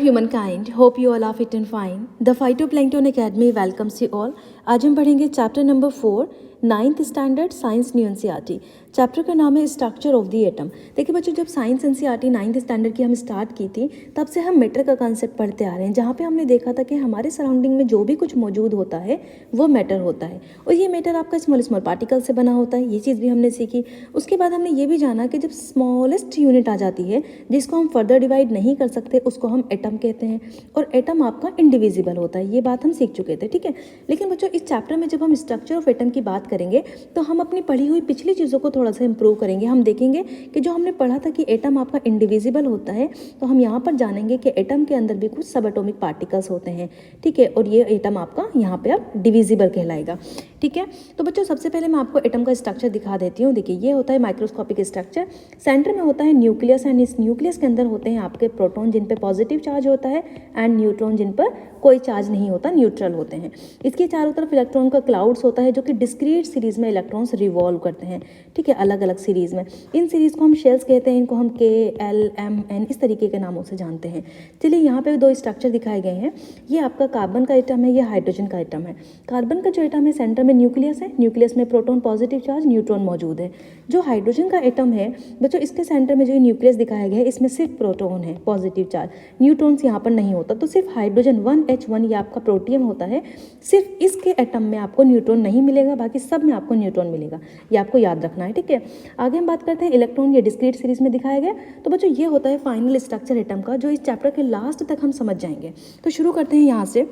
Humankind, hope you all are fit and fine. The Phytoplankton Academy welcomes you all. आज हम पढ़ेंगे chapter number 4 9th standard science new NCERT. Chapter का नाम है structure of the atom. देखिए बच्चों, जब साइंस एनसीईआरटी 9th स्टैंडर्ड की हम स्टार्ट की थी तब से हम मैटर का कॉन्सेप्ट पढ़ते आ रहे हैं, जहाँ पे हमने देखा था कि हमारे सराउंडिंग में जो भी कुछ मौजूद होता है वो मैटर होता है, और ये मैटर आपका स्मॉल स्मॉल पार्टिकल से बना होता है। ये चीज़ भी हमने सीखी। उसके बाद हमने ये भी जाना कि जब स्मॉलेस्ट यूनिट आ जाती है जिसको हम फर्दर डिवाइड नहीं कर सकते उसको हम एटम कहते हैं, और एटम आपका इंडिविजिबल होता है। ये बात हम सीख चुके थे, ठीक है। लेकिन बच्चों, इस चैप्टर में जब हम स्ट्रक्चर ऑफ एटम की बात करेंगे तो हम अपनी पढ़ी हुई पिछली चीज़ों को थोड़ा सा इंप्रूव करेंगे। हम देखेंगे कि जो हमने पढ़ा था कि एटम आपका इंडिविजिबल होता है, तो हम यहाँ पर जानेंगे कि एटम के अंदर भी कुछ सब एटॉमिक पार्टिकल्स होते हैं, ठीक है, और ये एटम आपका यहाँ पे अब डिविजिबल कहलाएगा, ठीक है। तो बच्चों, सबसे पहले मैं आपको एटम का स्ट्रक्चर दिखा देती हूँ। देखिए, ये होता है माइक्रोस्कोपिक स्ट्रक्चर। सेंटर में होता है न्यूक्लियस, एंड इस न्यूक्लियस के अंदर होते हैं आपके प्रोटॉन जिन पे पॉजिटिव चार्ज होता है, एंड न्यूट्रॉन जिन पर कोई चार्ज नहीं होता, न्यूट्रल होते हैं। इसके चारों तरफ इलेक्ट्रॉन का क्लाउड्स होता है जो कि डिस्क्रीट सीरीज में इलेक्ट्रॉन्स रिवॉल्व करते हैं, ठीक है, अलग अलग सीरीज में। इन सीरीज को हम शेल्स कहते हैं, इनको हम के एल एम एन इस तरीके के नामों से जानते हैं। चलिए, यहाँ पे दो स्ट्रक्चर दिखाए गए हैं। ये आपका कार्बन का एटम है, ये हाइड्रोजन का एटम है। कार्बन का जो एटम है, सेंटर में न्यूक्लियस है, न्यूक्लियस में प्रोटॉन पॉजिटिव चार्ज न्यूट्रॉन मौजूद है। जो हाइड्रोजन का एटम है बच्चों, इसके सेंटर में जो न्यूक्लियस दिखाया गया है, इसमें सिर्फ प्रोटॉन है पॉजिटिव चार्ज, न्यूट्रॉन्स यहाँ पर नहीं होता। तो सिर्फ हाइड्रोजन 1H1 ये आपका प्रोटियम होता है। सिर्फ इसके एटम में आपको न्यूट्रॉन नहीं मिलेगा, बाकी सब में आपको न्यूट्रॉन मिलेगा। ये आपको याद रखना है, ठीक है। आगे हम बात करते हैं इलेक्ट्रॉन, ये डिस्क्रीट सीरीज में दिखाया गया। तो बच्चों, ये होता है फाइनल स्ट्रक्चर एटम का, जो इस चैप्टर के लास्ट तक हम समझ जाएंगे। तो शुरू करते हैं यहाँ से।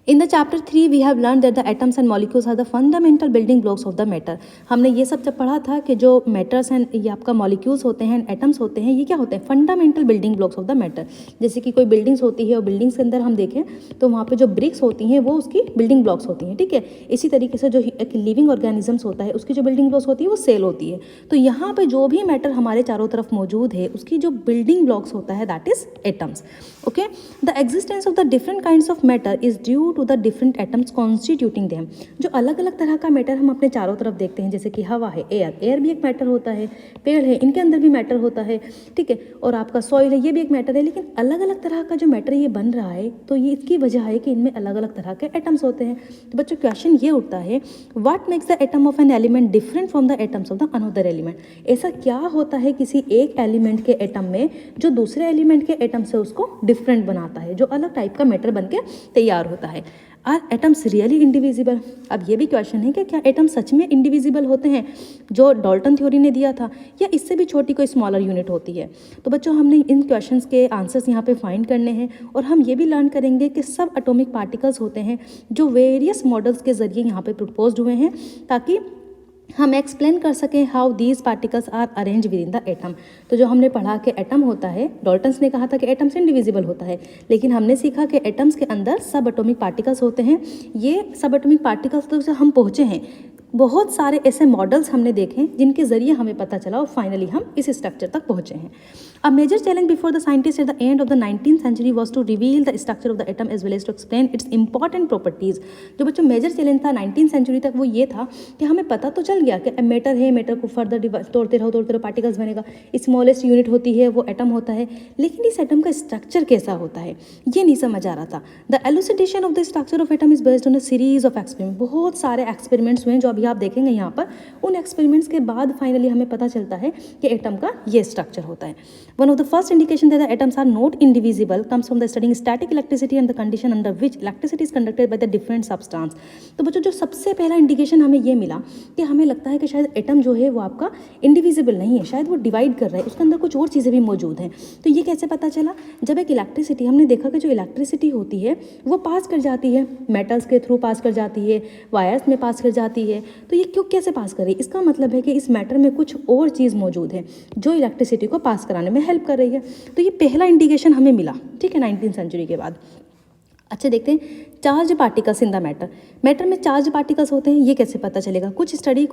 In the chapter 3 we have learned that the atoms and molecules are the fundamental building blocks of the matter। हमने ये सब जब पढ़ा था कि जो मैटर्स एंड ये आपका मॉलिक्यूल्स होते हैं, एटम्स होते हैं, ये क्या होते हैं, fundamental building blocks of the matter. जैसे कि कोई बिल्डिंग्स होती है और बिल्डिंग्स के अंदर हम देखें तो वहाँ पे जो ब्रिक्स होती हैं वो उसकी बिल्डिंग ब्लॉक्स होती हैं, ठीक है। इसी तरीके से जो एक लिविंग ऑर्गेनिजम्स होता है उसकी जो बिल्डिंग ब्लॉक्स होती है वो सेल होती है। तो यहाँ पे जो भी मैटर हमारे चारों तरफ मौजूद है उसकी जो बिल्डिंग ब्लॉक्स होता है that is atoms, okay. The existence of the different kinds of matter is due to the different atoms constituting them. जो अलग अलग तरह का मैटर हम अपने चारों तरफ देखते हैं, जैसे कि हवा है, एयर भी एक मैटर होता है, पेड़ है, इनके अंदर भी मैटर होता है, ठीक है, और आपका सॉइल है, ये भी एक मैटर है। लेकिन अलग अलग तरह का जो मैटर ये बन रहा है, तो ये इसकी वजह है कि इनमें अलग अलग तरह के एटम्स होते हैं। तो बच्चों, क्वेश्चन ये उठता है, what makes the atom of an element different from the atoms of the another element. ऐसा क्या होता है किसी एक एलिमेंट के एटम में जो दूसरे एलिमेंट के एटम से उसको डिफरेंट बनाता है, जो अलग टाइप का मैटर बन के तैयार होता है। Are atoms really indivisible. अब ये भी क्वेश्चन है कि क्या एटम सच में इंडिविजिबल होते हैं, जो डाल्टन थ्योरी ने दिया था, या इससे भी छोटी कोई स्मॉलर यूनिट होती है। तो बच्चों, हमने इन क्वेश्चंस के आंसर्स यहाँ पे फाइंड करने हैं, और हम ये भी लर्न करेंगे कि सब एटॉमिक पार्टिकल्स होते हैं जो वेरियस मॉडल्स के जरिए यहाँ पे प्रपोज्ड हुए हैं, ताकि हम एक्सप्लेन कर सकें how these particles are arrange within the atom. तो जो हमने पढ़ा कि एटम होता है, डाल्टन्स ने कहा था कि एटम्स इंडिविजिबल होता है, लेकिन हमने सीखा कि एटम्स के अंदर सब एटॉमिक पार्टिकल्स होते हैं। ये सब एटॉमिक पार्टिकल्स तो हम पहुँचे हैं, बहुत सारे ऐसे मॉडल्स हमने देखे जिनके जरिए हमें पता चला और फाइनली हम इस स्ट्रक्चर तक पहुँचे हैं। A major challenge before the scientists at the end of the 19th century was to reveal the structure of the atom as well as to explain its important properties। जो बच्चों major challenge था 19th century तक वो ये था कि हमें पता तो चल गया कि मैटर है, मैटर को फर्दर तोड़ते रहो पार्टिकल्स बनेगा, स्मॉलेस्ट यूनिट होती है वो एटम होता है, लेकिन इस एटम का स्ट्रक्चर कैसा होता है ये नहीं समझ आ रहा था। The elucidation of the structure of atom is based on a series of experiment. बहुत सारे एक्सपेरिमेंट्स हुए जो अभी आप देखेंगे यहाँ पर। उन एक्सपेरिमेंट्स के बाद फाइनली हमें पता चलता है कि एटम का ये स्ट्रक्चर होता है। One of the first indication that the atoms are not indivisible comes from the studying static electricity and the condition under which electricity is conducted by the different substance। तो बच्चों, जो सबसे पहला indication हमें ये मिला कि हमें लगता है कि शायद एटम जो है वो आपका इंडिविजिबल नहीं है, शायद वो डिवाइड कर रहा है, उसके अंदर कुछ और चीज़ें भी मौजूद हैं। तो ये कैसे पता चला? जब एक इलेक्ट्रिसिटी, हमने देखा कि जो इलेक्ट्रिसिटी होती है वो पास कर जाती है, मेटल्स के थ्रू पास कर जाती है, वायर्स में पास कर जाती है। तो ये क्यों, कैसे पास कर रही है? इसका मतलब है कि इस मैटर में कुछ और चीज़ मौजूद है जो इलेक्ट्रिसिटी को पास कराने में हेल्प कर रही है। तो ये पहला इंडिकेशन हमें मिला, ठीक है, 19th सेंचुरी के बाद। अच्छा, देखते हैं charge particles in the matter में चार्ज पार्टिकल्स होते हैं, ये कैसे पता चलेगा? कुछ छोटी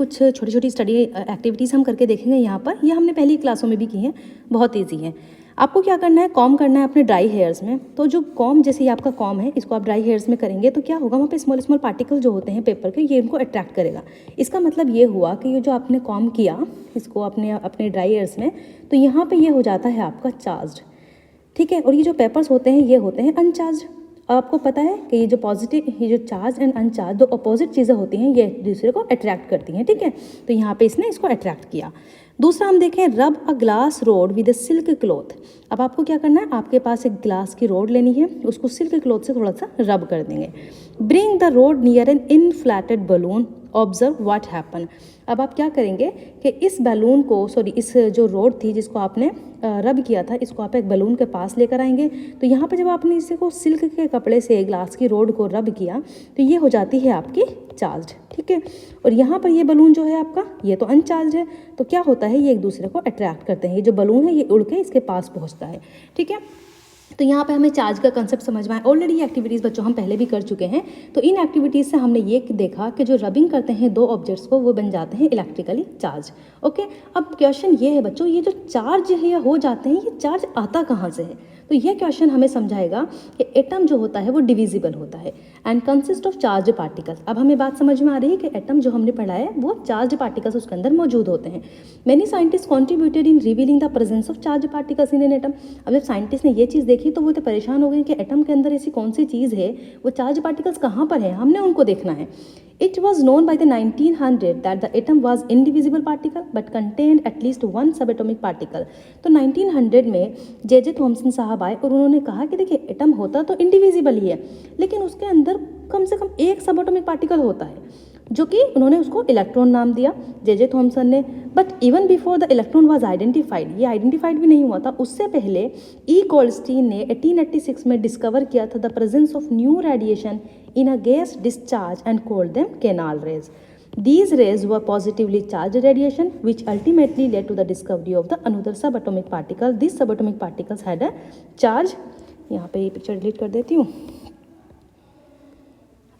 छोटी स्टडी एक्टिविटीज़ हम करके देखेंगे यहाँ पर। ये हमने पहली क्लासों में भी की हैं, बहुत ईजी है। आपको क्या करना है, कॉम करना है अपने ड्राई हेयर्स में। तो जो कॉम, जैसे ये आपका कॉम है, इसको आप ड्राई हेयर्स में करेंगे तो क्या होगा, वहाँ पे स्मॉल स्मॉल पार्टिकल जो होते हैं पेपर के, ये इनको अट्रैक्ट करेगा। इसका मतलब ये हुआ कि ये जो आपने कॉम किया इसको अपने ड्राई हेयर्स में, तो यहाँ पे ये हो जाता है आपका चार्ज्ड। ठीक है। और ये जो पेपर्स होते हैं ये होते हैं अनचार्ज। आपको पता है कि ये जो पॉजिटिव, ये जो चार्ज एंड अनचार्ज दो अपोजिट चीज़ें होती हैं, ये दूसरे को अट्रैक्ट करती हैं। ठीक है, तो यहाँ पे इसने इसको अट्रैक्ट किया। दूसरा हम देखें, रब a glass rod with a silk cloth. अब आपको क्या करना है, आपके पास एक ग्लास की रोड लेनी है, उसको सिल्क क्लॉथ से थोड़ा सा रब कर देंगे। Bring the rod near an inflated balloon, observe what happen. अब आप क्या करेंगे कि इस बैलून को, सॉरी इस जो रोड थी जिसको आपने रब किया था, इसको आप एक बलून के पास लेकर आएंगे। तो यहाँ पे जब आपने इसे को सिल्क के कपड़े से ग्लास की रोड को रब किया तो ये हो जाती है आपकी चार्ज। ठीक है, और यहाँ पर ये बलून जो है आपका, ये तो अनचार्ज है, तो क्या होता है, ये एक दूसरे को अट्रैक्ट करते हैं। ये जो बलून है ये उड़ के इसके पास पहुँचता है। ठीक है, तो यहाँ पे हमें चार्ज का कंसेप्ट समझ में आया। ऑलरेडी ये एक्टिविटीज़ बच्चों हम पहले भी कर चुके हैं। तो इन एक्टिविटीज़ से हमने ये देखा कि जो रबिंग करते हैं दो ऑब्जेक्ट्स को, वो बन जाते हैं इलेक्ट्रिकली चार्ज। ओके, अब क्वेश्चन ये है बच्चों, ये जो चार्ज है या हो जाते हैं, ये चार्ज आता कहाँ से है? तो ये क्वेश्चन हमें समझाएगा कि एटम जो होता है वो डिविजिबल होता है and consist of charge particles. अब हमें बात समझ में आ रही है कि एटम जो हमने पढ़ा है वो चार्ज पार्टिकल्स उसके अंदर मौजूद होते हैं। Many scientist contributed in revealing the presence of charge particles in an atom. अब जब साइंटिस्ट ने ये चीज़ देखी तो वो तो परेशान हो गए कि एटम के अंदर ऐसी कौन सी चीज़ है, वो चार्ज पार्टिकल्स कहाँ पर है, हमने उनको देखना है। It was known by the 1900 that the atom was indivisible particle but contained at least one subatomic particle। तो 1900 में जे थॉमसन साहब आए और उन्होंने कहा कि देखिए एटम होता तो इंडिविजिबल ही है, लेकिन उसके अंदर कम से कम एक सबएटॉमिक पार्टिकल होता है, जो कि उन्होंने उसको इलेक्ट्रॉन नाम दिया जे थॉमसन ने। But even before the electron was identified, ये आइडेंटिफाइड भी नहीं हुआ था, उससे पहले ई गोल्डस्टीन ने 1886 में डिस्कवर किया था the presence of new radiation in a gas discharge and called them canal rays. These rays were positively charged radiation which ultimately led to the discovery of the another subatomic particle. These subatomic particles had a charge, यहाँ पे ये picture delete कर देती हूँ,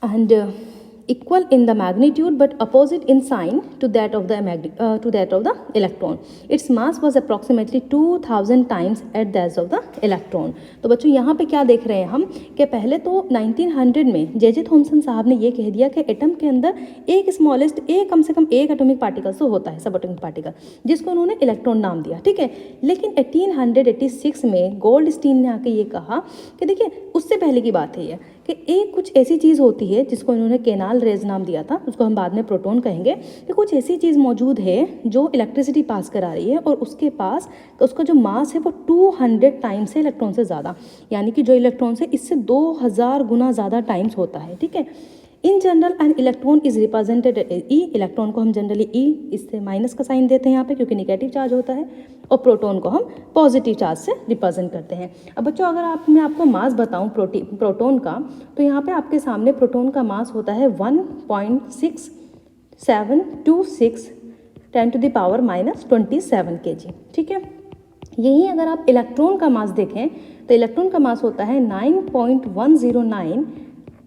and equal in the magnitude but opposite in sign to that of the electron. Its mass was approximately 2000 times at that of the electron. तो बच्चों यहाँ पे क्या देख रहे हैं हम कि पहले तो 1900 में जे थॉमसन साहब ने ये कह दिया कि एटम के अंदर एक स्मॉलेस्ट, एक कम से कम एक एटॉमिक पार्टिकल तो होता है, सब एटॉमिक पार्टिकल, जिसको उन्होंने इलेक्ट्रॉन नाम दिया। ठीक है, लेकिन 1886 में गोल्डस्टीन ने आके ये कहा कि देखिए उससे पहले की बात है ये कि एक कुछ ऐसी चीज़ होती है जिसको इन्होंने कैनाल रेज नाम दिया था, उसको हम बाद में प्रोटॉन कहेंगे, कि कुछ ऐसी चीज़ मौजूद है जो इलेक्ट्रिसिटी पास करा रही है और उसके पास उसका जो मास है वो 200 टाइम्स है इलेक्ट्रॉन से ज़्यादा, यानी कि जो इलेक्ट्रॉन से इससे 2000 गुना ज़्यादा टाइम्स होता है। ठीक है, in general N electron is represented E, electron को हम जनरली ई इससे माइनस का साइन देते हैं यहाँ पे क्योंकि निगेटिव चार्ज होता है, और प्रोटॉन को हम पॉजिटिव चार्ज से रिप्रेजेंट करते हैं। अब बच्चों अगर मैं आपको मास बताऊँ प्रोटॉन का, तो यहाँ पे आपके सामने प्रोटॉन का मास होता है 1.6726 10⁻⁻27 kg। ठीक है, यही अगर आप इलेक्ट्रॉन का मास देखें तो इलेक्ट्रॉन का मास होता है 9.109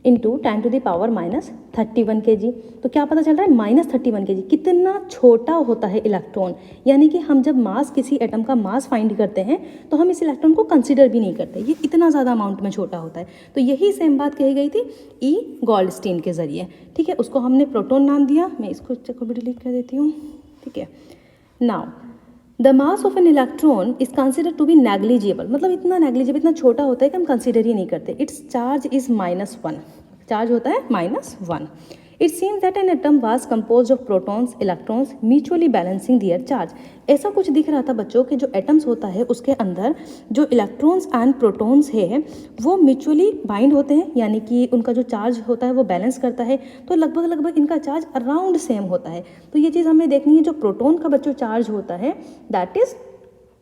इंटू 10⁻31 kg। तो क्या पता चल रहा है, -31 kg। कितना छोटा होता है इलेक्ट्रॉन, यानी कि हम जब मास किसी एटम का मास फाइंड करते हैं तो हम इस इलेक्ट्रॉन को कंसीडर भी नहीं करते, ये इतना ज़्यादा अमाउंट में छोटा होता है। तो यही सेम बात कही गई थी ई गोल्डस्टीन के ज़रिए। ठीक है, उसको हमने प्रोटॉन नाम दिया, मैं इसको चक्कर भी डिलीट कर देती हूँ। ठीक है, now the mass of an electron is consider to be negligible, मतलब इतना नेग्लिजिबल, इतना छोटा होता है कि हम कंसिडर ही नहीं करते। इट्स चार्ज इज -1, चार्ज होता है -1। It seems that an atom was composed of protons electrons mutually balancing their charge. ऐसा कुछ दिख रहा था बच्चों कि जो एटम्स होता है उसके अंदर जो इलेक्ट्रॉन्स एंड प्रोटॉन्स है वो म्यूचुअली बाइंड होते हैं, यानी कि उनका जो चार्ज होता है वो बैलेंस करता है, तो लगभग इनका चार्ज अराउंड सेम होता है। तो ये चीज़ हमें देखनी है, जो प्रोटॉन का बच्चों चार्ज होता है दैट इज़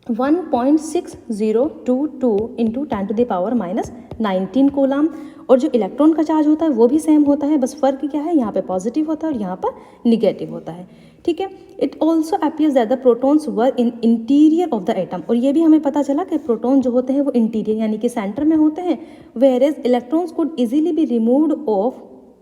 1.6022 इंटू 10⁻⁻19 कूलम, और जो इलेक्ट्रॉन का चार्ज होता है वो भी सेम होता है, बस फ़र्क क्या है, यहाँ पे पॉजिटिव होता है और यहाँ पर निगेटिव होता है। ठीक है, it also appears that the protons were in interior of the atom, और ये भी हमें पता चला कि प्रोटॉन जो होते हैं वो इंटीरियर यानी कि सेंटर में होते हैं, whereas electrons could easily be removed off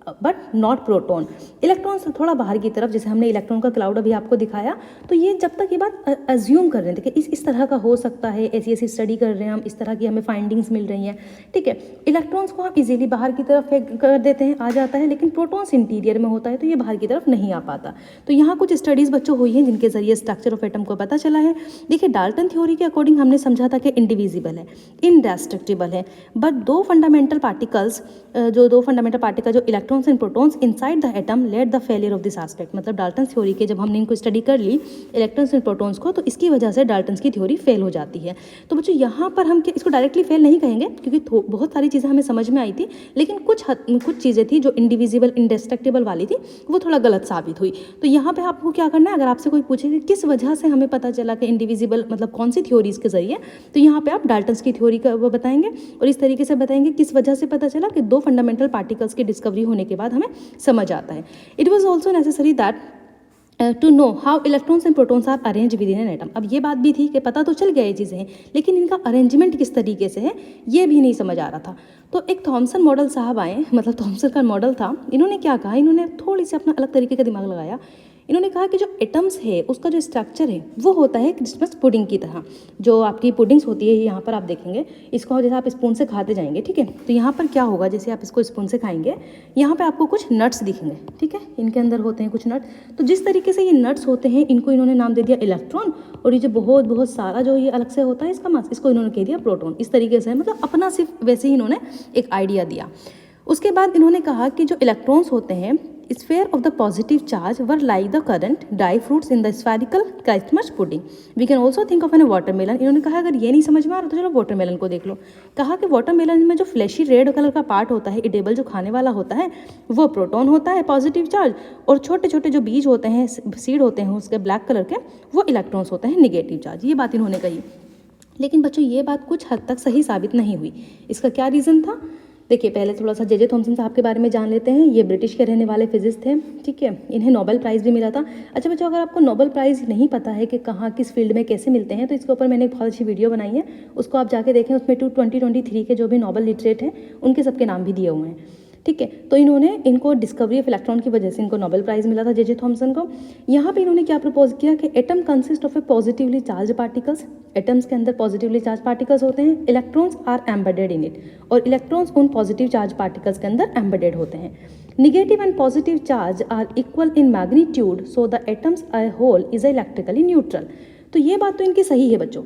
but not proton. Electron से थोड़ा बाहर की तरफ, जैसे हमने इलेक्ट्रॉन का क्लाउड अभी आपको दिखाया, तो ये जब तक ये बात अज्यूम कर रहे थे कि इस तरह का हो सकता है, ऐसी ऐसी स्टडी कर रहे हैं हम, इस तरह की हमें फाइंडिंग्स मिल रही हैं, ठीक है। इलेक्ट्रॉन्स को हम इजीली बाहर की तरफ फेंक कर देते हैं, आ जाता है, लेकिन प्रोटॉन्स इंटीरियर में होता है तो ये बाहर की तरफ नहीं आ पाता। तो यहाँ कुछ स्टडीज़ बच्चों हुई हैं जिनके जरिए स्ट्रक्चर ऑफ एटम को पता चला है। देखिए, डाल्टन थ्योरी के अकॉर्डिंग हमने समझा था कि इंडिविजिबल है, इनडेस्ट्रक्टिबल है, बट दो फंडामेंटल पार्टिकल्स जो electrons and protons inside the atom let the failure of this aspect. मतलब डाल्टन थ्योरी के जब हमने इनको स्टडी कर ली इलेक्ट्रॉन्स एंड प्रोटॉन्स को, तो इसकी वजह से डाल्टन की थ्योरी फेल हो जाती है। तो बच्चों यहाँ पर हम इसको डायरेक्टली फेल नहीं कहेंगे, क्योंकि बहुत सारी चीज़ें हमें समझ में आई थी, लेकिन कुछ चीज़ें थी जो इंडिविजिबल इंडेस्ट्रक्टिबल वाली थी, वो थोड़ा गलत साबित हुई। तो यहाँ पे आपको क्या करना है, अगर आपसे कोई पूछे कि किस वजह से हमें पता चला कि इंडिविजिबल मतलब कौन सी थ्योरीज के जरिए, तो यहाँ पे आप डाल्टन की थ्योरी का वो बताएंगे और इस तरीके से बताएंगे किस वजह से पता चला कि दो फंडामेंटल पार्टिकल्स की डिस्कवरी होने के बाद हमें समझ आता है। It was also necessary that to know how electrons and protons are arrange within an atom. अब ये बात भी थी कि पता तो चल गया ये चीज़ें हैं, लेकिन इनका अरेंजमेंट किस तरीके से है ये भी नहीं समझ आ रहा था। तो एक थॉमसन मॉडल साहब आए, मतलब थॉमसन का मॉडल था। इन्होंने क्या कहा, इन्होंने थोड़ी सी अपना अलग तरीके का दिमाग लगाया। इन्होंने कहा कि जो एटम्स है उसका जो स्ट्रक्चर है वो होता है क्रिसमस पुडिंग की तरह। जो आपकी पुडिंग्स होती है, यहाँ पर आप देखेंगे इसको, जैसे आप स्पून से खाते जाएंगे, ठीक है, तो यहाँ पर क्या होगा, जैसे आप इसको स्पून से खाएंगे, यहाँ पे आपको कुछ नट्स दिखेंगे, ठीक है, इनके अंदर होते हैं कुछ नट। तो जिस तरीके से ये नट्स होते हैं, इनको इन्होंने नाम दे दिया इलेक्ट्रॉन, और ये जो बहुत बहुत सारा जो ये अलग से होता है इसका मास, इसको इन्होंने कह दिया प्रोटॉन। इस तरीके से मतलब अपना सिर्फ वैसे ही इन्होंने एक आइडिया दिया। उसके बाद इन्होंने कहा कि जो इलेक्ट्रॉन्स होते हैं, sphere of the positive charge were like the currant dry fruits in the spherical Christmas pudding. We can also think of a watermelon. इन्होंने कहा अगर ये नहीं समझ में आ रहा तो चलो वाटरमेलन को देख लो। कहा कि वाटरमेलन में जो फ्लैशी रेड कलर का पार्ट होता है, इडेबल जो खाने वाला होता है, वो प्रोटॉन होता है पॉजिटिव चार्ज, और छोटे छोटे जो बीज होते हैं, सीड होते हैं उसके ब्लैक कलर के, वो इलेक्ट्रॉन्स होते हैं निगेटिव चार्ज। ये बात इन्होंने कही, लेकिन बच्चों ये बात कुछ हद तक सही साबित नहीं हुई। इसका क्या रीज़न था? देखिए, पहले थोड़ा सा जे थॉमसन साहब के बारे में जान लेते हैं। ये ब्रिटिश के रहने वाले फिजिस्ट थे, ठीक है, इन्हें नोबेल प्राइज़ भी मिला था। अच्छा बच्चों, अगर आपको नोबेल प्राइज़ नहीं पता है कि कहाँ किस फील्ड में कैसे मिलते हैं, तो इसके ऊपर मैंने एक बहुत अच्छी वीडियो बनाई है, उसको आप जाके देखें। उसमें 2023 के जो भी नोबेल लिटरेट हैं उनके सबके नाम भी दिए हुए हैं, ठीक है। तो इनको डिस्कवरी ऑफ इलेक्ट्रॉन की वजह से इनको नोबेल प्राइज़ मिला था जे थॉमसन को। यहाँ पे इन्होंने क्या प्रपोज किया कि atom consist of a positively charge particles. Atoms के अंदर पॉजिटिवली चार्ज पार्टिकल्स होते हैं, electrons are embedded in it, और इलेक्ट्रॉन्स उन पॉजिटिव चार्ज पार्टिकल्स के अंदर एम्बेडेड होते हैं। Negative and positive charge are equal in magnitude, so the atoms a whole is electrically neutral. तो ये बात तो इनकी सही है बच्चों,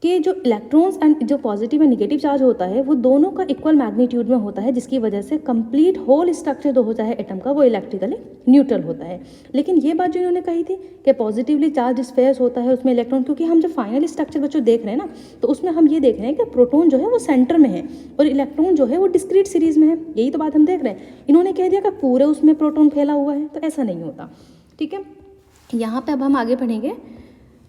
कि जो इलेक्ट्रॉन्स एंड जो पॉजिटिव एंड नेगेटिव चार्ज होता है वो दोनों का इक्वल मैग्नीट्यूड में होता है, जिसकी वजह से कंप्लीट होल स्ट्रक्चर जो होता है एटम का वो इलेक्ट्रिकली न्यूट्रल होता है। लेकिन ये बात जो इन्होंने कही थी कि पॉजिटिवली चार्ज स्फेयर्स होता है उसमें इलेक्ट्रॉन, क्योंकि हम जो फाइनल स्ट्रक्चर बच्चों देख रहे हैं ना, तो उसमें हम ये देख रहे हैं कि प्रोटॉन जो है वो सेंटर में है और इलेक्ट्रॉन जो है वो डिस्क्रीट सीरीज में है। यही तो बात हम देख रहे हैं। इन्होंने कह दिया कि पूरे उसमें प्रोटॉन फैला हुआ है, तो ऐसा नहीं होता, ठीक है। यहाँ पर अब हम आगे बढ़ेंगे,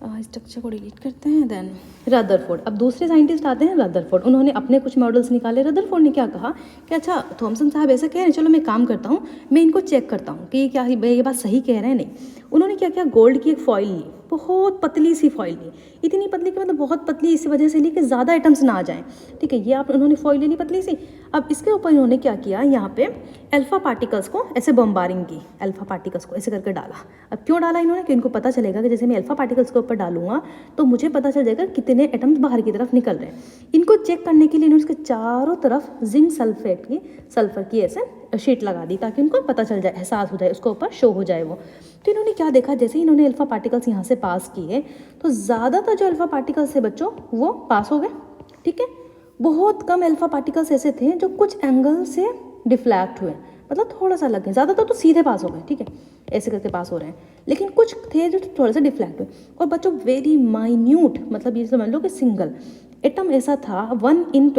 स्ट्रक्चर को डिलीट करते हैं। देन रदरफोर्ड, अब दूसरे साइंटिस्ट आते हैं रदरफोर्ड। उन्होंने अपने कुछ मॉडल्स निकाले। रदरफोर्ड ने क्या कहा कि अच्छा थॉमसन साहब ऐसा कह रहे हैं, चलो मैं काम करता हूँ, मैं इनको चेक करता हूँ कि क्या ये बात सही कह रहे हैं। नहीं, उन्होंने क्या किया, गोल्ड की एक फॉइल ली, बहुत पतली सी फॉइल ली, इतनी पतली कि मतलब बहुत पतली इस वजह से ली कि ज़्यादा आइटम्स ना आ जाएं, ठीक है। ये आप उन्होंने फॉइल ले ली पतली सी। अब इसके ऊपर इन्होंने क्या किया, यहाँ पे अल्फा पार्टिकल्स को ऐसे बम्बारिंग की, अल्फा पार्टिकल्स को ऐसे करके डाला। अब क्यों डाला इन्होंने, कि इनको पता चलेगा कि जैसे मैं अल्फा पार्टिकल्स के ऊपर डालूंगा तो मुझे पता चल जाएगा कितने एटम्स बाहर की तरफ निकल रहे हैं। इनको चेक करने के लिए इन्होंने उसके चारों तरफ जिंक सल्फर की ऐसे शीट लगा दी, ताकि उनको पता चल जाए, एहसास हो जाए, उसके ऊपर शो हो जाए वो। तो इन्होंने क्या देखा, जैसे ही इन्होंने अल्फा पार्टिकल्स यहाँ से पास किए तो ज़्यादातर जो अल्फा पार्टिकल्स थे बच्चों वो पास हो गए, ठीक है। बहुत कम अल्फा पार्टिकल्स ऐसे थे जो कुछ एंगल से डिफ्लैक्ट हुए, मतलब थोड़ा सा लगे, ज़्यादातर तो सीधे पास हो गए, ठीक है, ऐसे करके पास हो रहे हैं। लेकिन कुछ थे जो थोड़ा सा डिफ्लैक्ट हुए। और बच्चों वेरी माइन्यूट, मतलब ये समझ लो कि सिंगल एटम ऐसा था 1 in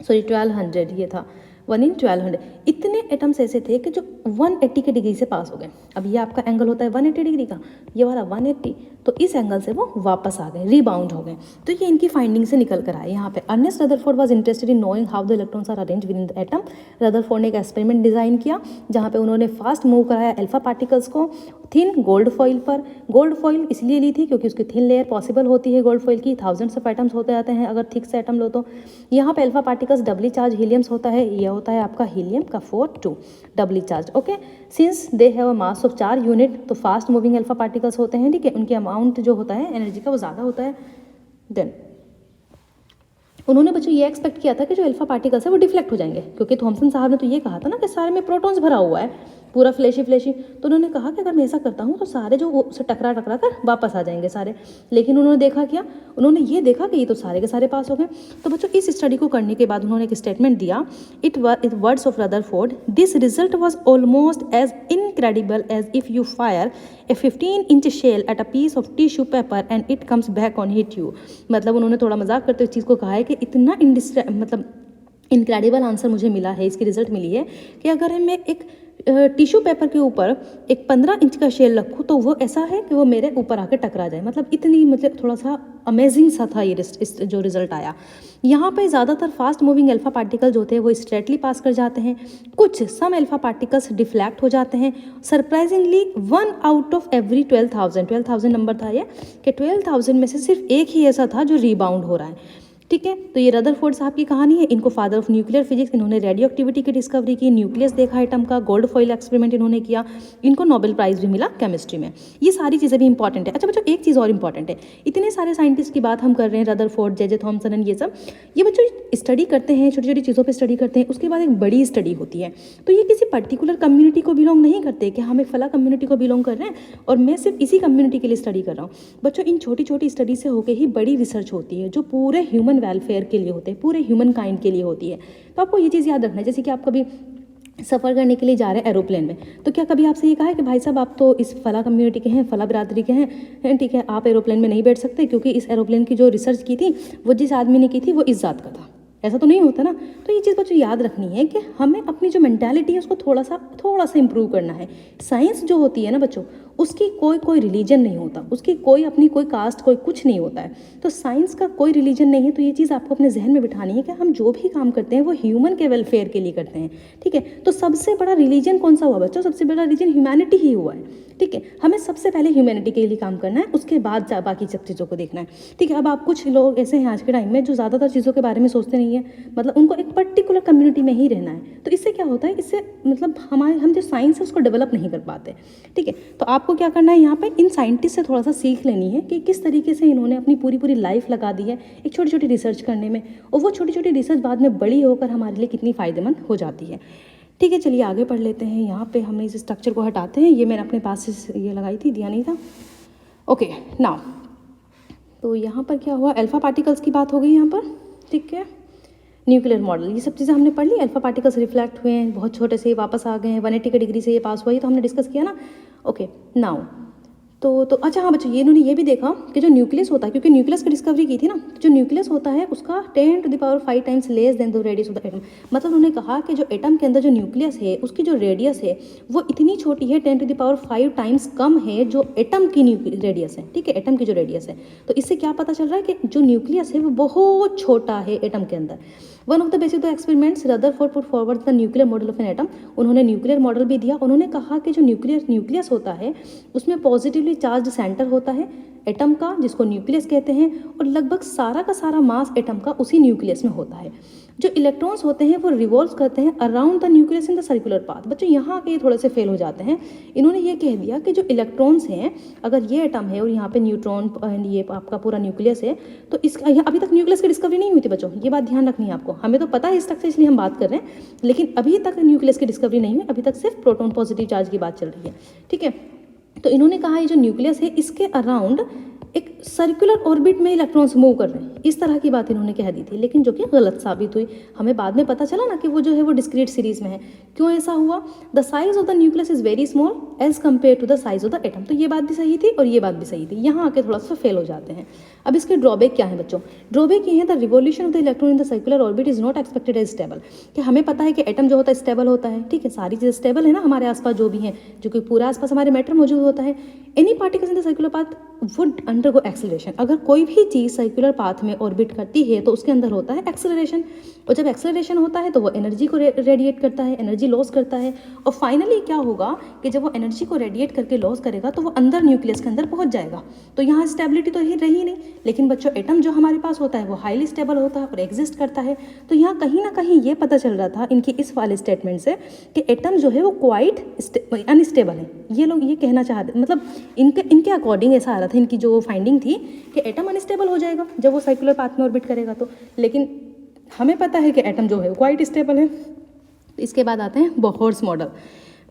1200 ये था 1 in 1200। इतने एटम्स ऐसे थे कि जो 180 के डिग्री से पास हो गए। अब ये आपका एंगल होता है 180 डिग्री का, ये वाला 180, तो इस एंगल से वो वापस आ गए, रीबाउंड हो गए। तो ये इनकी फाइंडिंग से निकल कर आए। यहाँ पे Ernest Rutherford was interested in knowing how the electrons are arrange within the atom. Rutherford ने एक एक्सपेरिमेंट डिजाइन किया जहाँ पे उन्होंने फास्ट मूव कराया अल्फा पार्टिकल्स को थिन गोल्ड फॉइल पर। गोल्ड फॉइल इसलिए ली थी क्योंकि उसकी थिन लेयर पॉसिबल होती है गोल्ड फॉइल की, थाउजेंड्स ऑफ एटम्स होते जाते हैं अगर थिक से एटम लो तो। यहाँ पे alpha particles doubly charge heliums होता है, यह होता है आपका हीलियम का 4 doubly charge. Okay, since they have a mass of 4 unit, तो फास्ट मूविंग अल्फा पार्टिकल्स होते हैं, ठीक है, उनके अमाउंट जो होता है एनर्जी का वो ज़्यादा होता है। देन उन्होंने बच्चों ये एक्सपेक्ट किया था कि जो अल्फा पार्टिकल्स है वो डिफ्लेक्ट हो जाएंगे, क्योंकि थॉमसन साहब ने तो ये कहा था ना कि सारे में प्रोटॉन्स भरा हुआ है, पूरा फ्लैशी। तो उन्होंने कहा कि अगर मैं ऐसा करता हूँ तो सारे जो उससे टकरा कर वापस आ जाएंगे सारे। लेकिन उन्होंने देखा क्या, उन्होंने ये देखा कि ये तो सारे के सारे पास हो गए। तो बच्चों इस स्टडी को करने के बाद उन्होंने एक स्टेटमेंट दिया, it words of Rutherford, this result was almost as incredible as if you fire a 15-inch shell at a piece of tissue paper and it comes back on hit you. मतलब उन्होंने थोड़ा मजाक करते हुए इस चीज़ को कहा है कि इतना मतलब इनक्रेडिबल आंसर मुझे मिला है, इसकी रिजल्ट मिली है कि अगर मैं एक टिश्यू पेपर के ऊपर एक 15 इंच का शेल रखूँ तो वो ऐसा है कि वो मेरे ऊपर आकर टकरा जाए। मतलब इतनी मतलब थोड़ा सा अमेजिंग सा था ये जो रिजल्ट आया। यहाँ पे ज़्यादातर फास्ट मूविंग अल्फा पार्टिकल जो होते हैं वो स्ट्रेटली पास कर जाते हैं, कुछ सम अल्फा पार्टिकल्स डिफ्लेक्ट हो जाते हैं। Surprisingly 1 out of every 12,000 number था ये, कि 12,000 में से सिर्फ एक ही ऐसा था जो रीबाउंड हो रहा है, ठीक है। तो ये रदरफोर्ड साहब की कहानी है। इनको फादर ऑफ न्यूक्लियर फिजिक्स, इन्होंने रेडियो एक्टिविटी की डिस्कवरी की, न्यूक्लियस देखा एटम का, गोल्ड फॉइल एक्सपेरिमेंट इन्होंने किया, इनको नोबेल प्राइज भी मिला केमिस्ट्री में। ये सारी चीज़ें भी इंपॉर्टेंट है। अच्छा बच्चों एक चीज़ और इंपॉर्टेंट है, इतने सारे साइंटिस्ट की बात हम कर रहे हैं, रदरफोर्ड, जे थॉमसन एंड ये सब, ये बच्चों स्टडी करते हैं, छोटी छोटी चीज़ों पर स्टडी करते हैं, उसके बाद एक बड़ी स्टडी होती है। तो ये किसी पर्टिकुलर कम्युनिटी को बिलोंग नहीं करते कि हम एक फला कम्युनिटी को बिलोंग कर रहे हैं और मैं सिर्फ इसी कम्युनिटी के लिए स्टडी कर रहा हूँ। बच्चों इन छोटी छोटी स्टडी से होकर ही बड़ी रिसर्च होती है जो पूरे ह्यूमन वेलफेयर के लिए होते हैं, पूरे ह्यूमन काइंड के लिए होती है। तो आपको ये चीज़ याद रखना है, जैसे कि आप कभी सफ़र करने के लिए जा रहे हैं एरोप्लेन में, तो क्या कभी आपसे ये कहा है कि भाई साहब आप तो इस फला कम्युनिटी के हैं, फला बिरादरी के हैं, ठीक है, आप एरोप्लेन में नहीं बैठ सकते क्योंकि इस एरोप्लेन की जो रिसर्च की थी वो जिस आदमी ने की थी वो इस जात का था। ऐसा तो नहीं होता ना। तो ये चीज़ बच्चों याद रखनी है कि हमें अपनी जो मेंटालिटी है उसको थोड़ा सा इंप्रूव करना है। साइंस जो होती है ना बच्चों, उसकी कोई रिलीजन नहीं होता, उसकी कोई कास्ट कोई कुछ नहीं होता है। तो साइंस का कोई रिलीजन नहीं है। तो ये चीज़ आपको अपने जहन में बिठानी है कि हम जो भी काम करते हैं वो ह्यूमन के वेलफेयर के लिए करते हैं, ठीक है। तो सबसे बड़ा रिलीजन कौन सा हुआ बच्चों, सबसे बड़ा रिलीजन ह्यूमैनिटी ही हुआ है, ठीक है। हमें सबसे पहले ह्यूमैनिटी के लिए काम करना है, उसके बाद बाकी सब चीज़ों को देखना है, ठीक है। अब आप कुछ लोग ऐसे हैं आज के टाइम में जो ज़्यादातर चीज़ों के बारे में सोचते नहीं है, मतलब उनको एक पर्टिकुलर कम्युनिटी में ही रहना है। तो इससे क्या होता है, इससे मतलब हम जो साइंस है उसको डेवलप नहीं कर पाते, ठीक है। तो आपको क्या करना है, यहाँ पे इन साइंटिस्ट से थोड़ा सा सीख लेनी है कि किस तरीके से इन्होंने अपनी पूरी लाइफ लगा दी है एक छोटी छोटी रिसर्च करने में, और वो छोटी छोटी रिसर्च बाद में बड़ी होकर हमारे लिए कितनी फ़ायदेमंद हो जाती है, ठीक है। चलिए आगे पढ़ लेते हैं। यहाँ पे हमने इस स्ट्रक्चर को हटाते हैं, ये मैंने अपने पास से ये लगाई थी, दिया नहीं था। ओके नाउ, तो यहाँ पर क्या हुआ, अल्फा पार्टिकल्स की बात हो गई यहाँ पर, ठीक है। न्यूक्लियर मॉडल, ये सब चीज़ें हमने पढ़ ली। अल्फा पार्टिकल्स रिफ्लेक्ट हुए हैं, बहुत छोटे से वापस आ गए हैं, 180 के डिग्री से ये पास हुआ, ये तो हमने डिस्कस किया ना। ओके नाउ तो अच्छा हाँ बच्चों, ये इन्होंने ये भी देखा कि जो न्यूक्लियस होता है, क्योंकि न्यूक्लियस की डिस्कवरी की थी ना, जो न्यूक्लियस होता है उसका 10⁵ times less than the radius of the atom. मतलब उन्होंने कहा कि जो एटम के अंदर जो न्यूक्लियस है उसकी जो रेडियस है वो इतनी छोटी है, 10⁵ टाइम्स कम है जो एटम की रेडियस है, ठीक है, एटम की जो रेडियस है। तो इससे क्या पता चल रहा है कि जो न्यूक्लियस है वो बहुत छोटा है एटम के अंदर। One of the basic experiments Rutherford put forward the nuclear model of an atom. उन्होंने न्यूक्लियर मॉडल भी दिया। उन्होंने कहा कि जो न्यूक्लियस होता है उसमें पॉजिटिवली चार्ज सेंटर होता है एटम का, जिसको न्यूक्लियस कहते हैं, और लगभग सारा का सारा मास एटम का उसी न्यूक्लियस में होता है। जो इलेक्ट्रॉन्स होते हैं वो रिवॉल्व करते हैं around the nucleus in the circular path. बच्चों यहाँ के थोड़े से फेल हो जाते हैं। इन्होंने ये कह दिया कि जो इलेक्ट्रॉन्स हैं, अगर ये एटम है और यहाँ पे न्यूट्रॉन एंड ये आपका पूरा न्यूक्लियस है, तो इसका अभी तक न्यूक्लियस की डिस्कवरी नहीं हुई थी बच्चों, ये बात ध्यान रखनी है आपको। हमें तो पता है स्ट्रक्चर, इसलिए हम बात कर रहे हैं, लेकिन अभी तक न्यूक्लियस की डिस्कवरी नहीं हुई, अभी तक सिर्फ प्रोटॉन पॉजिटिव चार्ज की बात चल रही है, ठीक है। तो इन्होंने कहा ये जो न्यूक्लियस है इसके अराउंड एक सर्कुलर ऑर्बिट में इलेक्ट्रॉन्स मूव कर रहे हैं, इस तरह की बात इन्होंने कह दी थी, लेकिन जो कि गलत साबित हुई। हमें बाद में पता चला ना कि वो जो है वो डिस्क्रीट सीरीज में है। क्यों ऐसा हुआ? The size of the nucleus is very small as compare to the size of the atom. तो ये बात भी सही थी और ये बात भी सही थी, यहाँ आके थोड़ा सा फेल हो जाते हैं। अब इसके ड्रॉबैक क्या है बच्चों? ड्रॉबैक ये है, the revolution of the electron in the circular orbit is not expected as stable. कि हमें पता है कि एटम जो होता है स्टेबल होता है, ठीक है, सारी चीज़ें स्टेबल है ना हमारे आसपास जो भी हैं, जो कि पूरा आसपास हमारे मैटर मौजूद होता है। Any particles in the circular path would undergo acceleration. अगर कोई भी चीज़ सर्कुलर पाथ में ऑर्बिट करती है तो उसके अंदर होता है एक्सेलरेशन, और जब एक्सेलरेशन होता है तो वो एनर्जी को रेडिएट करता है, एनर्जी लॉस करता है, और फाइनली क्या होगा कि जब वो एनर्जी को रेडिएट करके लॉस करेगा तो वो अंदर न्यूक्लियस के अंदर पहुंच जाएगा। तो यहाँ स्टेबिलिटी तो ही रही नहीं। लेकिन बच्चों एटम जो हमारे पास होता है वो हाईली स्टेबल होता है और एग्जिस्ट करता है। तो यहाँ कहीं ना कहीं ये पता चल रहा था इनकी इस वाले स्टेटमेंट से कि एटम जो है वो क्वाइट अनस्टेबल है। ये लोग ये कहना चाहते, मतलब इनके अकॉर्डिंग ऐसा आ रहा था, इनकी जो फाइंडिंग थी कि एटम अनस्टेबल हो जाएगा जब वो सर्कुलर पाथ में ऑर्बिट करेगा तो। लेकिन हमें पता है कि एटम जो है वो क्वाइट स्टेबल है। तो इसके बाद आते हैं बोहर्स मॉडल।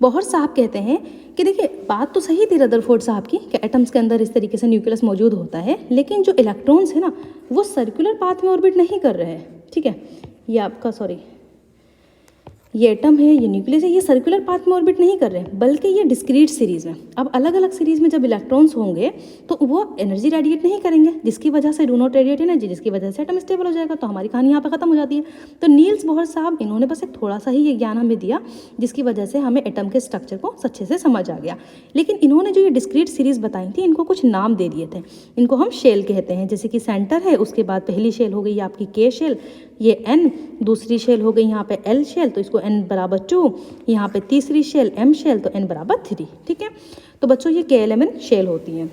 बोहर साहब कहते हैं कि देखिए बात तो सही थी रदरफोर्ड साहब की कि एटम्स के अंदर इस तरीके से न्यूक्लियस मौजूद होता है, लेकिन जो इलेक्ट्रॉन्स है ना वो सर्कुलर पाथ में ऑर्बिट नहीं कर रहे हैं, ठीक है। ये आपका ये एटम है, ये न्यूक्लियस है, ये सर्कुलर पाथ में ऑर्बिट नहीं कर रहे हैं, बल्कि ये डिस्क्रीट सीरीज में। अब अलग अलग सीरीज में जब इलेक्ट्रॉन्स होंगे तो वो एनर्जी रेडिएट नहीं करेंगे, जिसकी वजह से डू नॉट रेडिएट एनर्जी, जिसकी वजह से एटम स्टेबल हो जाएगा। तो हमारी कहानी यहाँ पे खत्म हो जाती है। तो नील्स बोहर साहब इन्होंने बस एक थोड़ा सा ही ये ज्ञान हमें दिया, जिसकी वजह से हमें एटम के स्ट्रक्चर को अच्छे से समझ आ गया। लेकिन इन्होंने जो ये डिस्क्रीट सीरीज बताई थी इनको कुछ नाम दे दिए थे। इनको हम शेल कहते हैं, जैसे कि सेंटर है, उसके बाद पहली शेल हो गई आपकी के शेल, ये एन, दूसरी शेल हो गई यहाँ पे एल शेल, तो इसको एन बराबर 2, यहाँ पे तीसरी शेल एम शेल, तो एन बराबर 3, ठीक है। तो बच्चों ये KLMN शेल होती हैं।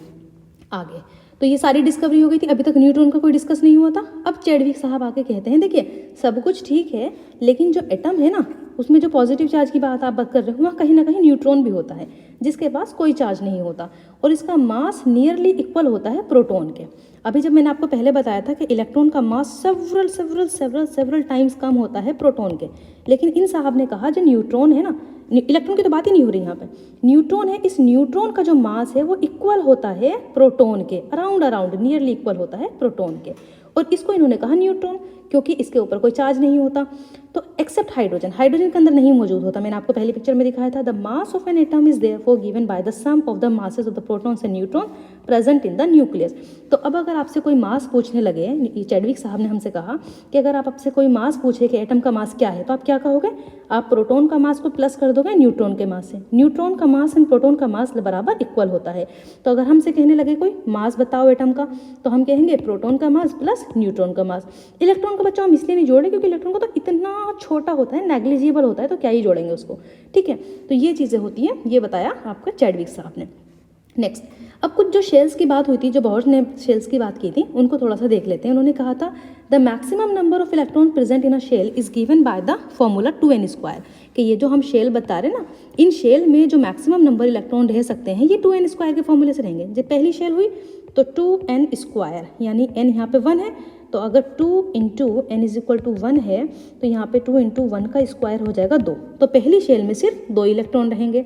आगे तो ये सारी डिस्कवरी हो गई थी, अभी तक न्यूट्रॉन का कोई डिस्कस नहीं हुआ था। अब चैडविक साहब आके कहते हैं देखिए सब कुछ ठीक है, लेकिन जो एटम है ना उसमें जो पॉजिटिव चार्ज की बात आप बात कर रहे हो वहाँ कहीं ना कहीं न्यूट्रॉन भी होता है जिसके पास कोई चार्ज नहीं होता, और इसका मास नियरली इक्वल होता है प्रोटॉन के। अभी जब मैंने आपको पहले बताया था कि इलेक्ट्रॉन का मास सेवरल टाइम्स कम होता है प्रोटॉन के, लेकिन इन साहब ने कहा जो न्यूट्रॉन है ना, इलेक्ट्रॉन की तो बात ही नहीं हो रही यहाँ पे, न्यूट्रॉन है, इस न्यूट्रॉन का जो मास है वो इक्वल होता है प्रोटॉन के, अराउंड नियरली इक्वल होता है प्रोटॉन के, और इसको इन्होंने कहा न्यूट्रॉन क्योंकि इसके ऊपर कोई चार्ज नहीं होता। तो एक्सेप्ट हाइड्रोजन, हाइड्रोजन के अंदर नहीं मौजूद होता। मैंने आपको पहली पिक्चर में दिखाया था, the mass of an atom is therefore given by the sum of the masses of the protons and neutron present in the nucleus. तो अब अगर आपसे कोई मास पूछने लगे, चैडविक साहब ने हमसे कहा कि अगर आप आपसे कोई मास पूछे कि एटम का मास क्या है, तो आप क्या कहोगे? आप प्रोटॉन का मास को प्लस कर दोगे न्यूट्रॉन के मास से। न्यूट्रॉन का मास एंड प्रोटॉन का मास बराबर इक्वल होता है। तो अगर हमसे कहने लगे कोई मास बताओ एटम का, तो हम कहेंगे प्रोटॉन का मास प्लस न्यूट्रॉन का मास। इलेक्ट्रॉन का बच्चों हम इसलिए नहीं जोड़े क्योंकि इलेक्ट्रॉन का तो इतना छोटा होता है, नेग्लिजिबल होता है, तो क्या ही जोड़ेंगे उसको, ठीक है। तो ये चीज़ें होती हैं, ये बताया आपका चैडविक साहब ने। नेक्स्ट, अब कुछ जो शेल्स की बात हुई थी, जो बोहर ने शेल्स की बात की थी, उनको थोड़ा सा देख लेते हैं। उन्होंने कहा था the maximum number of electron present in a shell is given by the formula 2n², कि ये जो हम शेल बता रहे ना, इन शेल में जो मैक्सिमम नंबर इलेक्ट्रॉन रह सकते हैं ये 2n² के फॉर्मूले से रहेंगे। जब पहली शेल हुई तो 2n², यानी n यहाँ पे 1 है, तो अगर 2 into n is equal to 1 है तो यहाँ पे 2 इंटू 1 का स्क्वायर हो जाएगा 2। तो पहली शेल में सिर्फ 2 इलेक्ट्रॉन रहेंगे।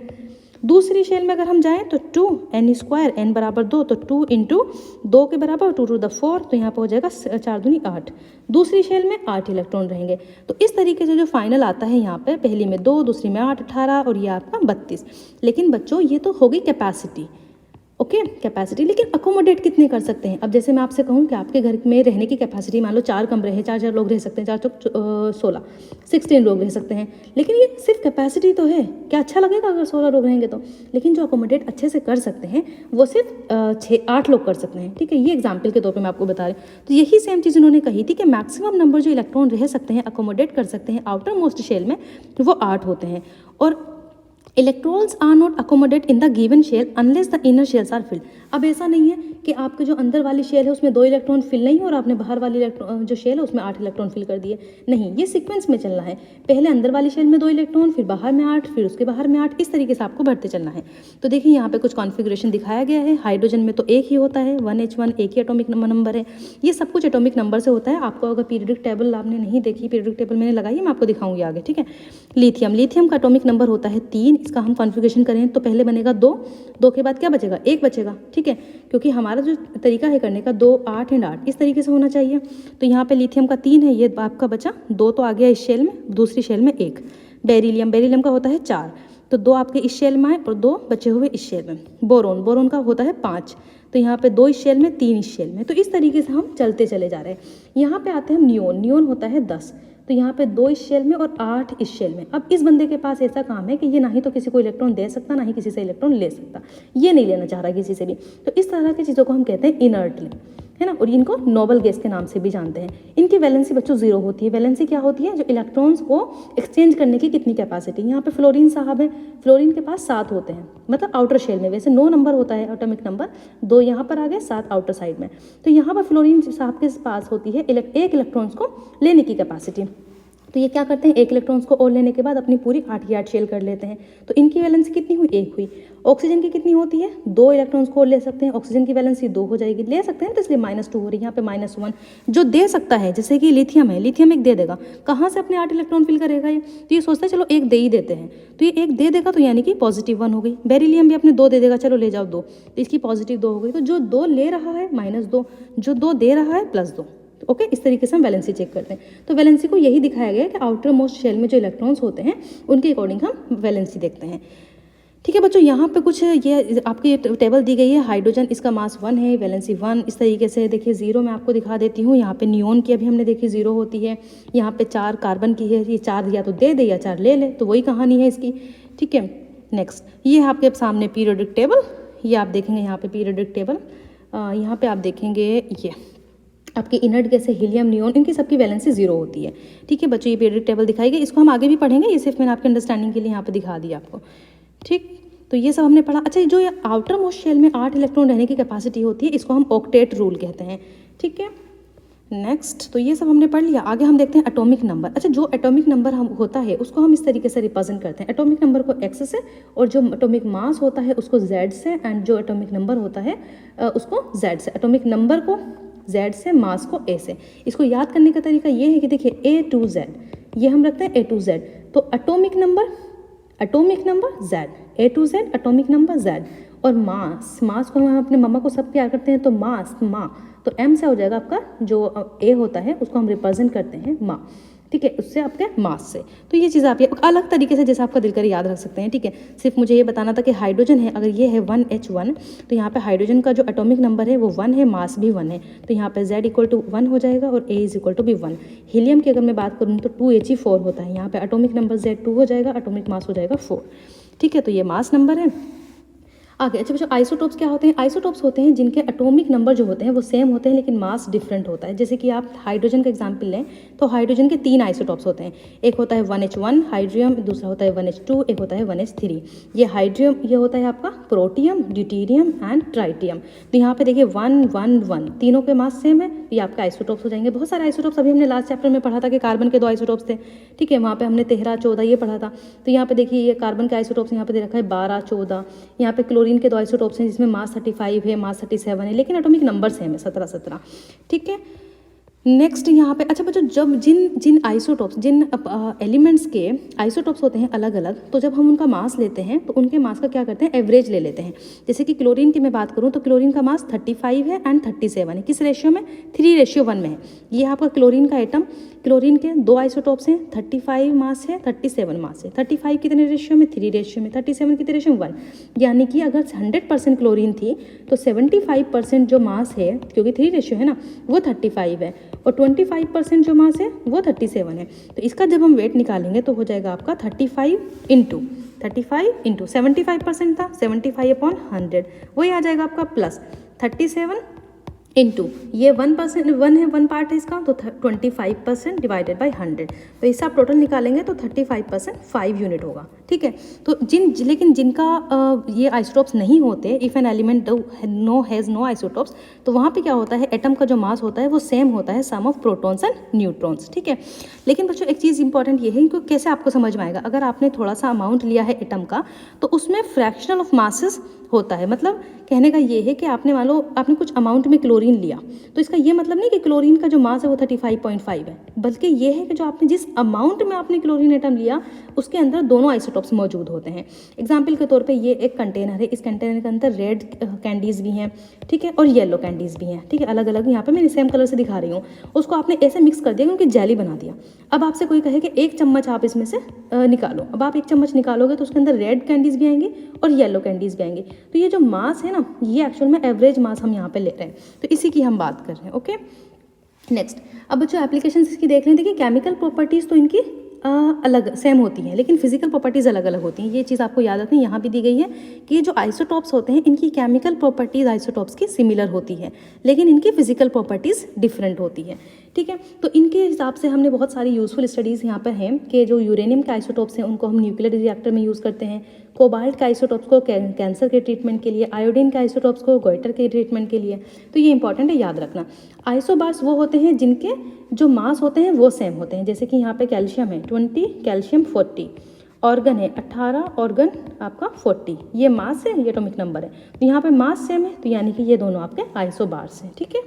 दूसरी शेल में अगर हम जाएं तो 2n², n बराबर 2, तो 2 इंटू 2 के बराबर 2 टू द 4, तो यहाँ पे हो जाएगा 4 दूनी 8। दूसरी शेल में 8 इलेक्ट्रॉन रहेंगे। तो इस तरीके से जो फाइनल आता है यहाँ पे, पहली में 2, दूसरी में 8, 18, और ये आपका 32। लेकिन बच्चों ये तो हो गई कैपेसिटी, ओके, कैपेसिटी। लेकिन अकोमोडेट कितने कर सकते हैं? अब जैसे मैं आपसे कहूँ कि आपके घर में रहने की कैपेसिटी मान लो 4 कमरे हैं, 4 लोग रह सकते हैं, 4 चौक 16, 16 लोग रह सकते हैं। लेकिन ये सिर्फ कैपेसिटी तो है, क्या अच्छा लगेगा अगर 16 लोग रहेंगे तो? लेकिन जो अकोमोडेट अच्छे से कर सकते हैं वो सिर्फ 8 लोग कर सकते हैं, ठीक है। ये एग्जाम्पल के तौर पर मैं आपको बता रही हूँ। तो यही सेम चीज़ उन्होंने कही थी कि मैक्सिमम नंबर जो इलेक्ट्रॉन रह सकते हैं, अकोमोडेट कर सकते हैं आउटर मोस्ट शेल में, वो 8 होते हैं। और electrons are not accommodate in the given shell unless the inner shells are filled. अब ऐसा नहीं है कि आपके जो अंदर वाली शेल है उसमें 2 इलेक्ट्रॉन फिल नहीं हो और आपने बाहर वाली जो शेल है उसमें 8 इलेक्ट्रॉन फिल कर दिए, नहीं, ये सीक्वेंस में चलना है। पहले अंदर वाली शेल में 2 इलेक्ट्रॉन, फिर बाहर में 8, फिर उसके बाहर में 8, इस तरीके से आपको बढ़ते चलना है। तो देखिए यहाँ पे कुछ कॉन्फ़िगरेशन दिखाया गया है। हाइड्रोजन में तो एक ही होता है, 1H1, एक ही एटॉमिक नंबर है। ये सब कुछ एटॉमिक नंबर से होता है। आपको अगर पीरियडिक टेबल आपने नहीं देखी, पीरियडिक टेबल मैंने लगाई है, मैं आपको दिखाऊंगी आगे, ठीक है। लिथियम का एटॉमिक नंबर होता है 3। इसका हम कॉन्फ़िगरेशन करें तो पहले बनेगा 2, 2 के बाद क्या बचेगा? 1 बचेगा, ठीक है। ठीक है, क्योंकि हमारा जो तरीका है करने का 2, 8 एंड 8 इस तरीके से होना चाहिए। तो यहाँ पे लिथियम का 3 है, ये आपका बचा 2 तो आ गया इस शेल में, दूसरी शेल में 1। बेरिलियम का होता है 4, तो 2 आपके इस शेल में आए और 2 बचे हुए इस शेल में। बोरोन का होता है 5, तो यहाँ पे 2 इस शेल में, 3 इस शेल में। तो इस तरीके से हम चलते चले जा रहे हैं। यहाँ पे आते हैं हम नियोन होता है 10, तो यहाँ पे 2 इस शेल में और 8 इस शेल में। अब इस बंदे के पास ऐसा काम है कि ये ना ही तो किसी को इलेक्ट्रॉन दे सकता, ना ही किसी से इलेक्ट्रॉन ले सकता, ये नहीं लेना चाह रहा किसी से भी। तो इस तरह की चीज़ों को हम कहते हैं इनर्टली, है ना, और इनको नोबल गैस के नाम से भी जानते हैं। इनकी वैलेंसी बच्चों 0 होती है। वैलेंसी क्या होती है? जो इलेक्ट्रॉन्स को एक्सचेंज करने की कितनी कैपेसिटी। यहाँ पे फ्लोरीन साहब है, फ्लोरीन के पास 7 होते हैं, मतलब आउटर शेल में। वैसे 9 नंबर होता है एटॉमिक नंबर, 2 यहाँ पर आ गए, 7 आउटर साइड में। तो यहाँ पर फ्लोरीन साहब के पास होती है एक इलेक्ट्रॉन्स को लेने की कैपेसिटी। तो ये क्या करते हैं, एक इलेक्ट्रॉन्स को और लेने के बाद अपनी पूरी 8 की 8 शेल कर लेते हैं। तो इनकी वैलेंसी कितनी हुई? 1 हुई। ऑक्सीजन की कितनी होती है? 2 इलेक्ट्रॉन्स को और ले सकते हैं, ऑक्सीजन की वैलेंसी 2 हो जाएगी, ले सकते हैं, तो इसलिए -2 हो रही है। यहाँ पे -1 जो दे सकता है, जैसे कि लिथियम है, लिथियम 1 दे देगा, कहाँ से अपने 8 इलेक्ट्रॉन फिल करेगा ये? तो ये सोचता है चलो 1 दे ही देते हैं, तो ये 1 दे देगा, तो यानी कि +1 हो गई। बेरिलियम भी अपने 2 दे देगा, चलो ले जाओ 2, तो इसकी +2 हो गई। तो जो 2 ले रहा है -2, जो 2 दे रहा है +2। ओके, इस तरीके से हम वैलेंसी चेक करते हैं। तो वैलेंसी को यही दिखाया गया है कि आउटर मोस्ट शेल में जो इलेक्ट्रॉन्स होते हैं उनके अकॉर्डिंग हम वैलेंसी देखते हैं। ठीक है बच्चों, यहाँ पे कुछ ये आपकी टेबल दी गई है। हाइड्रोजन, इसका मास 1 है, वैलेंसी 1। इस तरीके से देखिए 0 मैं आपको दिखा देती हूँ। यहाँ पे नियोन की अभी हमने देखी 0 होती है। यहाँ पे 4 कार्बन की है, ये 4 या तो दे दे या 4 ले ले, तो वही कहानी है इसकी। ठीक है, नेक्स्ट ये है आपके सामने पीरियोडिक टेबल। ये आप देखेंगे यहाँ पे पीरियोडिक टेबल, यहाँ पे आप देखेंगे ये आपकी इनर्ट गैस है हीलियम, नियोन, इनकी सबकी वैलेंसी 0 होती है। ठीक है बच्चों, ये पीरियोडिक टेबल दिखाई गई, इसको हम आगे भी पढ़ेंगे, ये सिर्फ मैंने आपके अंडरस्टैंडिंग के लिए यहाँ पे दिखा दिया आपको। ठीक, तो ये सब हमने पढ़ा। अच्छा, जो ये आउटर मोस्ट शेल में 8 इलेक्ट्रॉन रहने की कैपेसिटी होती है, इसको हम ऑक्टेट रूल कहते हैं। ठीक है, नेक्स्ट, तो ये सब हमने पढ़ लिया। आगे हम देखते हैं एटॉमिक नंबर। अच्छा, जो एटॉमिक नंबर हम होता है उसको हम इस तरीके से रिप्रेजेंट करते हैं। एटॉमिक नंबर को एक्स से, और जो एटॉमिक मास होता है उसको जेड से, एंड जो एटॉमिक नंबर होता है उसको जेड से। एटॉमिक नंबर को Z से, मास को A से। इसको याद करने का तरीका ये है कि देखिए A to Z, ये हम रखते हैं A to Z। तो atomic number Z, A to Z atomic number Z, और मास को हम अपने मम्मा को सब प्यार करते हैं, तो मास माँ, तो M से हो जाएगा आपका जो A होता है उसको हम रिप्रेजेंट करते हैं माँ। ठीक है, उससे आपके मास से। तो ये चीज़ आप ये अलग तरीके से जैसे आपका दिल कर याद रख सकते हैं। ठीक है, सिर्फ मुझे ये बताना था कि हाइड्रोजन है, अगर ये है 1H1, तो यहाँ पे हाइड्रोजन का जो एटॉमिक नंबर है वो 1 है, मास भी 1 है, तो यहाँ पे Z = 1 हो जाएगा और A = भी 1। हीलियम की अगर मैं बात करूँ तो 2He4 होता है, यहाँ पे एटॉमिक नंबर Z 2 हो जाएगा, एटॉमिक मास हो जाएगा 4। ठीक है, तो ये मास नंबर है। आगे अच्छा बच्चों, आइसोटोप्स क्या होते हैं? आइसोटोप्स होते हैं जिनके एटॉमिक नंबर जो होते हैं वो सेम होते हैं लेकिन मास डिफरेंट होता है। जैसे कि आप हाइड्रोजन का एग्जांपल लें तो हाइड्रोजन के 3 आइसोटोप्स होते हैं। एक होता है 1H1 हाइड्रियम, दूसरा होता है 1H2, एक होता है 1H3। ये हाइड्रियम, ये होता है आपका प्रोटियम, ड्यूटेरियम एंड ट्राइटियम। तो यहाँ पे देखिए 1 1 1 तीनों के मास सेम है, ये आपके आइसोटोप्स हो जाएंगे। बहुत सारे आइसोटोप्स अभी हमने लास्ट चैप्टर में पढ़ा था कि कार्बन के 2 आइसोटोप्स थे। ठीक है, वहाँ पे हमने 13 14 ये पढ़ा था। तो यहाँ पे देखिए ये कार्बन के आइसोटोप्स यहाँ पे दे रखा है 12 14। यहाँ पे क्लोरीन के 2 आइसोटोप्स हैं जिसमें मास 35 है, मास 37 है, लेकिन एटॉमिक नंबर सेम है 17 17। ठीक है, नेक्स्ट यहाँ पे अच्छा बच्चों, जब जिन आइसोटोप्स, जिन एलिमेंट्स के आइसोटोप्स होते हैं अलग अलग, तो जब हम उनका मास लेते हैं तो उनके मास का क्या करते हैं, एवरेज ले लेते हैं। जैसे कि क्लोरीन की मैं बात करूँ तो क्लोरीन का मास 35 है एंड 37 है। किस रेशियो में? 3:1 में है। ये आपका क्लोरीन का एटम, क्लोरीन के 2 आइसोटोप्स हैं, 35 मास है, 37 मास है। 35 कितने रेशियो में? 3 रेशियो में। 37 कितने रेशियो में? 1। यानी कि अगर 100% क्लोरीन थी तो 75% जो मास है, क्योंकि 3 रेशियो है ना, वो 35 है, और 25% जो मास है वो 37 है। तो इसका जब हम वेट निकालेंगे तो हो जाएगा आपका 35 इंटू 75% था, 75/100, वही आ जाएगा आपका प्लस 37 इंटू ये 1% 1 है, 1 पार्ट है इसका, तो 25% डिवाइडेड बाई 100। तो इससे आप टोटल निकालेंगे तो 35% 5 यूनिट होगा। ठीक है, तो लेकिन जिनका ये आइसोटोप्स नहीं होते, if an element has no isotopes, तो वहाँ पे क्या होता है, एटम का जो मास होता है वो सेम होता है, सम ऑफ प्रोटॉन्स एंड न्यूट्रॉन्स। ठीक है, लेकिन बच्चों एक चीज़ इंपॉर्टेंट ये है कि कैसे आपको समझ में आएगा, अगर आपने थोड़ा सा अमाउंट लिया है एटम का तो उसमें फ्रैक्शनल ऑफ मासेस होता है। मतलब कहने का ये है कि आपने मान लो आपने कुछ अमाउंट में क्लोरीन लिया, तो इसका ये मतलब नहीं कि क्लोरीन का जो मास है वो 35.5 है, बल्कि ये है कि जो आपने जिस अमाउंट में आपने क्लोरीन एटम लिया उसके अंदर दोनों आइसोटोप आइसोटॉप्स मौजूद होते हैं। एग्जाम्पल के तौर पे ये एक कंटेनर है, इस कंटेनर के अंदर रेड कैंडीज़ भी हैं, ठीक है, और येलो कैंडीज़ भी हैं, ठीक है, अलग अलग। यहाँ पे मैं सेम कलर से दिखा रही हूँ। उसको आपने ऐसे मिक्स कर दिया कि उनकी जेली बना दिया। अब आपसे कोई कहे कि 1 चम्मच आप इसमें से निकालो। अब आप 1 चम्मच निकालोगे तो उसके अंदर रेड कैंडीज़ भी आएंगी और येलो कैंडीज़ भी आएंगी। तो ये जो मास है ना, ये एक्चुअल में एवरेज मास हम यहाँ पे ले रहे हैं, तो इसी की हम बात कर रहे हैं। Okay, next. अब बच्चों एप्लीकेशन इसकी देख लें। देखिए केमिकल प्रॉपर्टीज़ तो इनकी अलग सेम होती हैं, लेकिन फिजिकल प्रॉपर्टीज़ अलग अलग होती हैं। ये चीज़ आपको याद रखनी, यहाँ भी दी गई है कि ये जो आइसोटॉप्स होते हैं इनकी केमिकल प्रॉपर्टीज़ आइसोटॉप्स की सिमिलर होती है, लेकिन इनकी फिजिकल प्रॉपर्टीज़ डिफरेंट होती है, ठीक है। तो इनके हिसाब से हमने बहुत सारी यूज़फुल स्टडीज़ यहाँ पर हैं कि जो यूरेनियम के आइसोटॉप्स हैं उनको हम न्यूक्लियर रिएक्टर में यूज़ करते हैं, कोबाल्ट के आइसोटॉप्स को कैंसर के ट्रीटमेंट के लिए, आयोडीन के आइसोटॉप्स को गोइटर के ट्रीटमेंट के लिए। तो ये इंपॉर्टेंट है, याद रखना। आइसोबार्स वो होते हैं जिनके जो मास होते हैं वो सेम होते हैं, जैसे कि यहाँ पे कैल्शियम है 20, कैल्शियम 40, ऑर्गन है 18, ऑर्गन आपका 40। ये मास है, ये एटॉमिक नंबर है, तो यहाँ पे मास सेम है, तो यानी कि ये दोनों आपके आइसोबार्स हैं, ठीक है।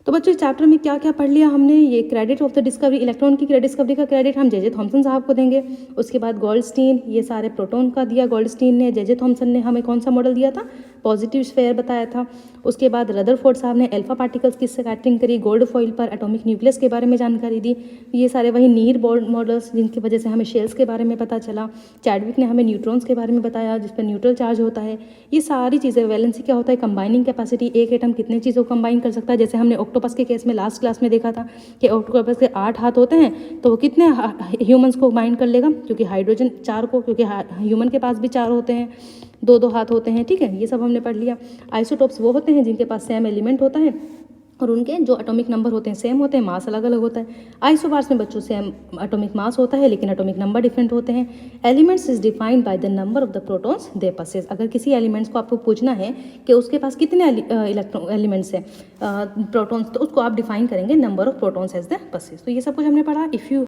तो बच्चों इस चैप्टर में क्या क्या पढ़ लिया हमने। ये credit of the discovery, electron की डिस्कवरी का क्रेडिट हम जे थॉमसन साहब को देंगे। उसके बाद गोल्डस्टीन, ये सारे प्रोटॉन का दिया गोल्डस्टीन ने। जे थॉमसन ने हमें कौन सा मॉडल दिया था, पॉजिटिव स्फेयर बताया था। उसके बाद रदरफोर्ड साहब ने अल्फा पार्टिकल्स की स्कैटरिंग करी, गोल्ड फॉइल पर एटॉमिक न्यूक्लियस के बारे में जानकारी दी। ये सारे वही नीर बोर्ड मॉडल्स जिनकी वजह से हमें शेल्स के बारे में पता चला। चैडविक ने हमें न्यूट्रॉन्स के बारे में बताया जिस पर न्यूट्रल चार्ज होता है। ये सारी चीज़ें, वैलेंसी क्या होता है, कंबाइनिंग कैपेसिटी, एक एटम कितने चीज़ों को कंबाइन कर सकता है। जैसे हमने ऑक्टोपस के केस में लास्ट क्लास में देखा था कि ऑक्टोपस के 8 हाथ होते हैं, तो वो कितने ह्यूमंस को बाइंड कर लेगा, क्योंकि हाइड्रोजन 4 को, क्योंकि ह्यूमन के पास भी 4 होते हैं, 2-2 हाथ होते हैं, ठीक है। ये सब हमने पढ़ लिया। आइसोटॉप्स वो होते हैं जिनके पास सेम एलिमेंट होता है और उनके जो एटॉमिक नंबर होते हैं सेम होते हैं, मास अलग अलग होता है। आइसोबार्स में बच्चों सेम एटॉमिक मास होता है लेकिन एटॉमिक नंबर डिफरेंट होते हैं। Elements is defined by the number of the protons they possess. अगर किसी एलिमेंट्स को आपको पूछना है कि उसके पास कितने एलिमेंट्स हैं, प्रोटॉन्स, तो उसको आप डिफाइन करेंगे number of protons as the passes. तो ये सब कुछ हमने पढ़ा। If you